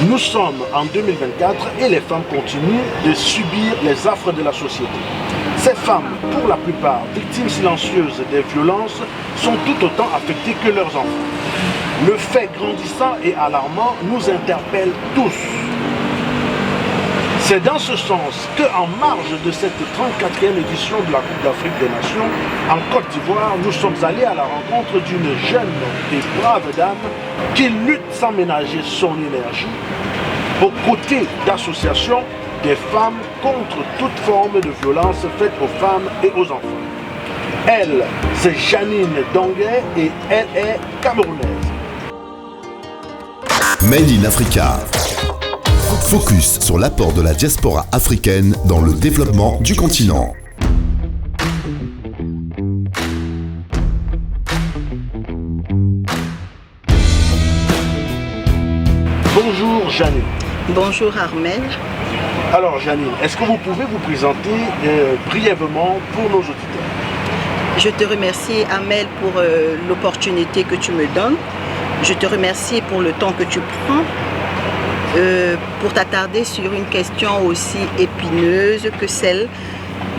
Nous sommes en 2024 et les femmes continuent de subir les affres de la société. Ces femmes, pour la plupart victimes silencieuses des violences, sont tout autant affectées que leurs enfants. Le fait grandissant et alarmant nous interpelle tous. C'est dans ce sens qu'en marge de cette 34e édition de la Coupe d'Afrique des Nations, en Côte d'Ivoire, nous sommes allés à la rencontre d'une jeune et brave dame qui lutte sans ménager son énergie aux côtés d'associations des femmes contre toute forme de violence faite aux femmes et aux enfants. Elle, c'est Janine Donguet et elle est camerounaise. Made in Africa. Focus sur l'apport de la diaspora africaine dans le développement du continent. Bonjour Janine. Bonjour Armel. Alors Janine, est-ce que vous pouvez vous présenter brièvement pour nos auditeurs? Je te remercie Armel pour l'opportunité que tu me donnes. Je te remercie pour le temps que tu prends pour t'attarder sur une question aussi épineuse que celle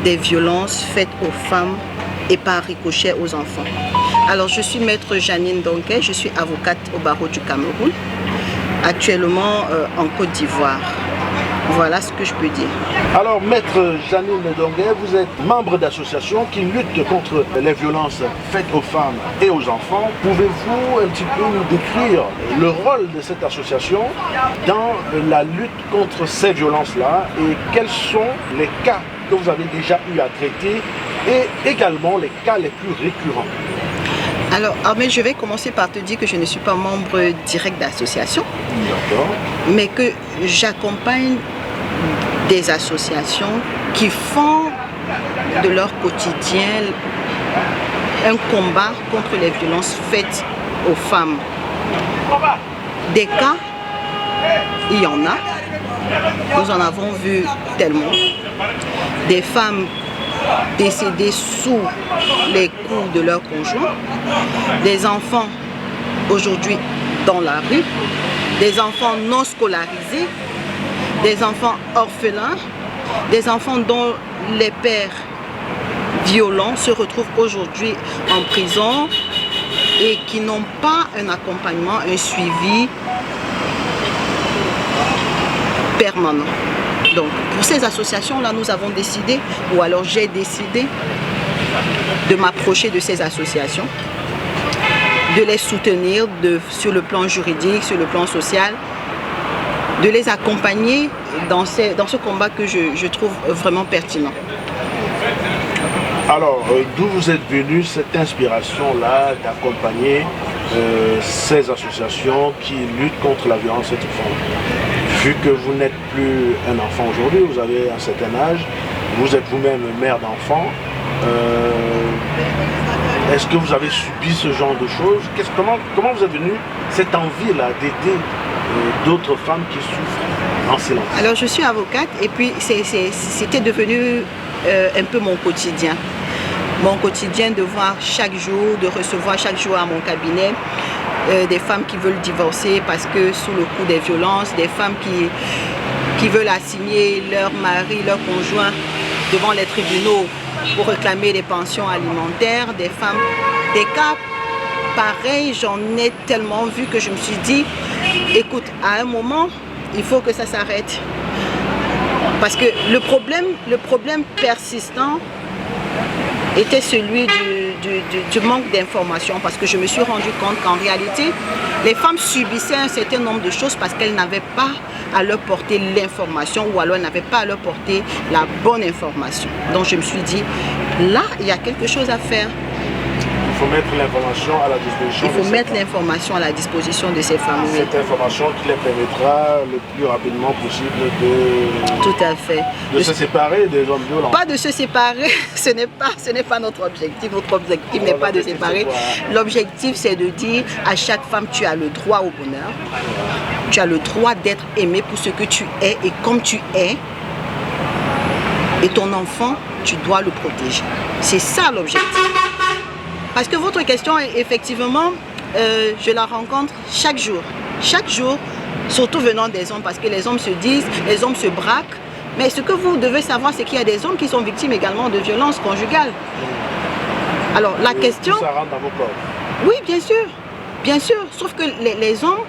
des violences faites aux femmes et par ricochet aux enfants. Alors je suis maître Janine Donguet, je suis avocate au barreau du Cameroun, actuellement en Côte d'Ivoire. Voilà ce que je peux dire. Alors, maître Janine Donguet, vous êtes membre d'associations qui luttent contre les violences faites aux femmes et aux enfants. Pouvez-vous un petit peu nous décrire le rôle de cette association dans la lutte contre ces violences-là et quels sont les cas que vous avez déjà eu à traiter et également les cas les plus récurrents? Alors, Armel, je vais commencer par te dire que je ne suis pas membre direct d'association, mais que j'accompagne des associations qui font de leur quotidien un combat contre les violences faites aux femmes. Des cas, il y en a. Nous en avons vu tellement. Des femmes décédées sous les coups de leurs conjoints, des enfants aujourd'hui dans la rue, des enfants non scolarisés, des enfants orphelins, des enfants dont les pères violents se retrouvent aujourd'hui en prison et qui n'ont pas un accompagnement, un suivi permanent. Donc pour ces associations-là, nous avons décidé, ou alors j'ai décidé de m'approcher de ces associations, de les soutenir sur le plan juridique, sur le plan social, de les accompagner dans ce combat que je trouve vraiment pertinent. Alors, d'où vous êtes venu cette inspiration-là d'accompagner ces associations qui luttent contre la violence faite aux femmes? Vu que vous n'êtes plus un enfant aujourd'hui, vous avez un certain âge, vous êtes vous-même mère d'enfant, est-ce que vous avez subi ce genre de choses? Comment vous est venue cette envie-là d'aider d'autres femmes qui souffrent en silence? Alors je suis avocate et puis c'était devenu un peu mon quotidien. Mon quotidien de voir chaque jour, de recevoir chaque jour à mon cabinet des femmes qui veulent divorcer parce que sous le coup des violences, des femmes qui veulent assigner leur mari, leur conjoint devant les tribunaux pour réclamer des pensions alimentaires, des femmes, des cas pareils, j'en ai tellement vu que je me suis dit, écoute, à un moment, il faut que ça s'arrête. Parce que le problème persistant était celui du manque d'information, parce que je me suis rendu compte qu'en réalité, les femmes subissaient un certain nombre de choses parce qu'elles n'avaient pas à leur porter l'information ou alors elles n'avaient pas à leur porter la bonne information. Donc je me suis dit, là, il y a quelque chose à faire. Il faut mettre l'information à la disposition. Il faut mettre l'information à la disposition de ces femmes. Cette information qui les permettra le plus rapidement possible de... Tout à fait. De se séparer des hommes violents. Pas de se séparer, ce n'est pas notre objectif. Notre objectif n'est pas de séparer. L'objectif, c'est de dire à chaque femme, tu as le droit au bonheur. Tu as le droit d'être aimée pour ce que tu es et comme tu es. Et ton enfant, tu dois le protéger. C'est ça l'objectif. Parce que votre question, effectivement, je la rencontre chaque jour. chaque jour, surtout venant des hommes, parce que les hommes se disent, les hommes se braquent. Mais ce que vous devez savoir, c'est qu'il y a des hommes qui sont victimes également de violences conjugales. Alors la question... Ça rentre dans vos corps. Oui, bien sûr. Bien sûr. Sauf que les hommes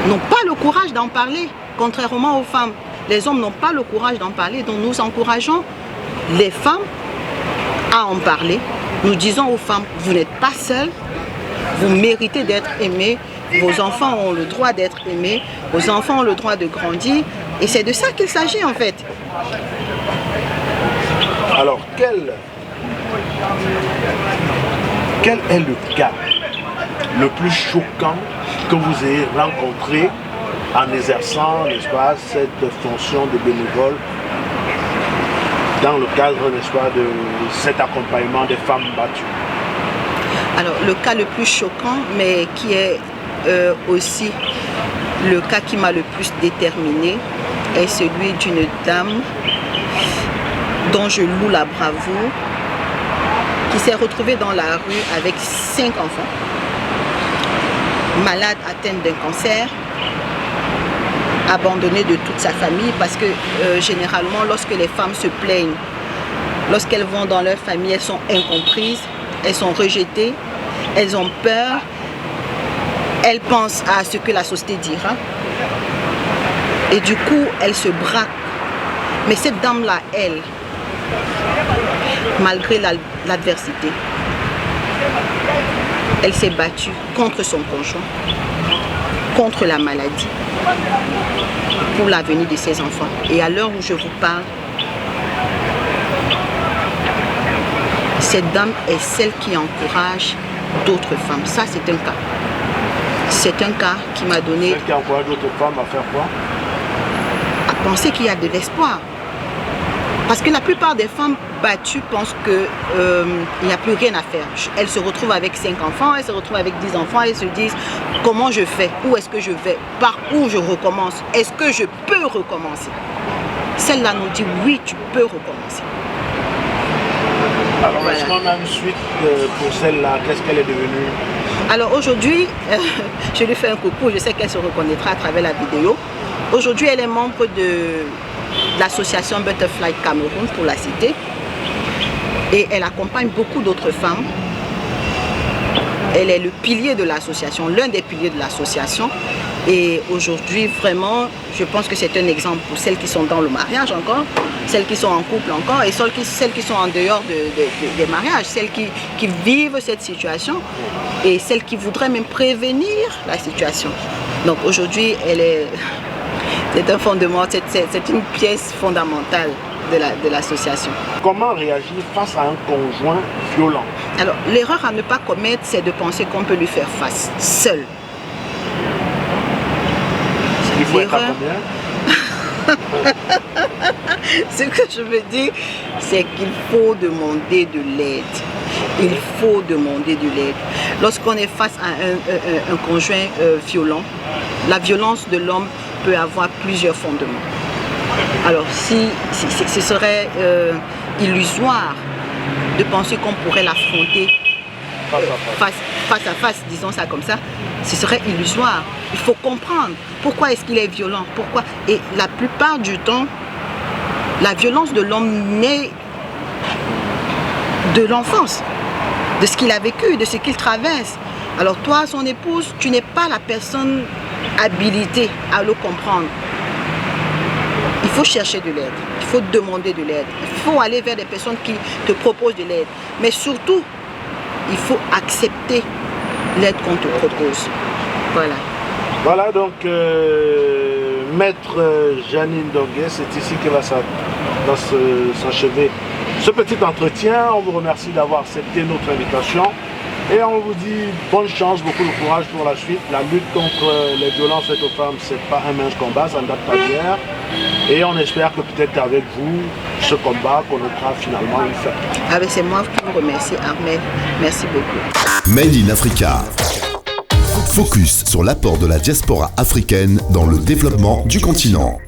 n'ont pas le courage d'en parler, contrairement aux femmes. Les hommes n'ont pas le courage d'en parler, donc nous encourageons les femmes à en parler. Nous disons aux femmes, vous n'êtes pas seules, vous méritez d'être aimées, vos enfants ont le droit d'être aimés, vos enfants ont le droit de grandir, et c'est de ça qu'il s'agit en fait. Alors, quel est le cas le plus choquant que vous ayez rencontré en exerçant, n'est-ce pas, cette fonction de bénévole dans le cadre, n'est-ce pas, de cet accompagnement des femmes battues? Alors, le cas le plus choquant, mais qui est aussi le cas qui m'a le plus déterminée, est celui d'une dame dont je loue la bravoure, qui s'est retrouvée dans la rue avec 5 enfants, malade, atteinte d'un cancer, abandonnée de toute sa famille, parce que généralement lorsque les femmes se plaignent, lorsqu'elles vont dans leur famille, elles sont incomprises, elles sont rejetées, elles ont peur, elles pensent à ce que la société dira et du coup elles se braquent. Mais cette dame-là, elle, malgré l'adversité, elle s'est battue contre son conjoint, contre la maladie, pour l'avenir de ses enfants. Et à l'heure où je vous parle, cette dame est celle qui encourage d'autres femmes. Ça, c'est un cas. C'est un cas qui m'a donné... Celle qui encourage d'autres femmes à faire quoi? À penser qu'il y a de l'espoir. Parce que la plupart des femmes battues pensent qu'il n'y a plus rien à faire. Elles se retrouvent avec 5 enfants, elles se retrouvent avec 10 enfants, elles se disent comment je fais, où est-ce que je vais, par où je recommence, est-ce que je peux recommencer? Celle-là nous dit oui, tu peux recommencer. Alors, est-ce qu'on a une suite pour celle-là? Qu'est-ce qu'elle est devenue? Alors aujourd'hui, je lui fais un coucou, je sais qu'elle se reconnaîtra à travers la vidéo. Aujourd'hui, elle est membre de l'association Butterfly Cameroun, pour la citer. Et elle accompagne beaucoup d'autres femmes. Elle est le pilier de l'association, l'un des piliers de l'association. Et aujourd'hui, vraiment, je pense que c'est un exemple pour celles qui sont dans le mariage encore, celles qui sont en couple encore, et celles qui sont en dehors des mariages, celles qui vivent cette situation et celles qui voudraient même prévenir la situation. Donc aujourd'hui, c'est un fondement, c'est une pièce fondamentale de l'association. Comment réagir face à un conjoint violent? Alors, l'erreur à ne pas commettre, c'est de penser qu'on peut lui faire face seul. Il faut être à combien? Ce que je veux dire, c'est qu'il faut demander de l'aide. Il faut demander de l'aide. Lorsqu'on est face à un conjoint violent, la violence de l'homme peut avoir plusieurs fondements. Alors, ce serait illusoire de penser qu'on pourrait l'affronter face à face, disons ça comme ça, ce serait illusoire. Il faut comprendre pourquoi est-ce qu'il est violent, pourquoi. Et la plupart du temps, la violence de l'homme naît de l'enfance, de ce qu'il a vécu, de ce qu'il traverse. Alors toi, son épouse, tu n'es pas la personne habilitée à le comprendre. Il faut chercher de l'aide, il faut demander de l'aide, il faut aller vers des personnes qui te proposent de l'aide. Mais surtout, il faut accepter l'aide qu'on te propose. Voilà. Voilà donc Maître Janine Dongué, c'est ici que va s'achever ce petit entretien. On vous remercie d'avoir accepté notre invitation et on vous dit bonne chance, beaucoup de courage pour la suite. La lutte contre les violences faites aux femmes, c'est pas un mince combat, ça ne date pas d'hier. Et on espère que peut-être avec vous, ce combat connaîtra finalement une fin. Ah ben c'est moi qui vous remercie, Ahmed. Merci beaucoup. Made in Africa. Focus sur l'apport de la diaspora africaine dans le développement du continent.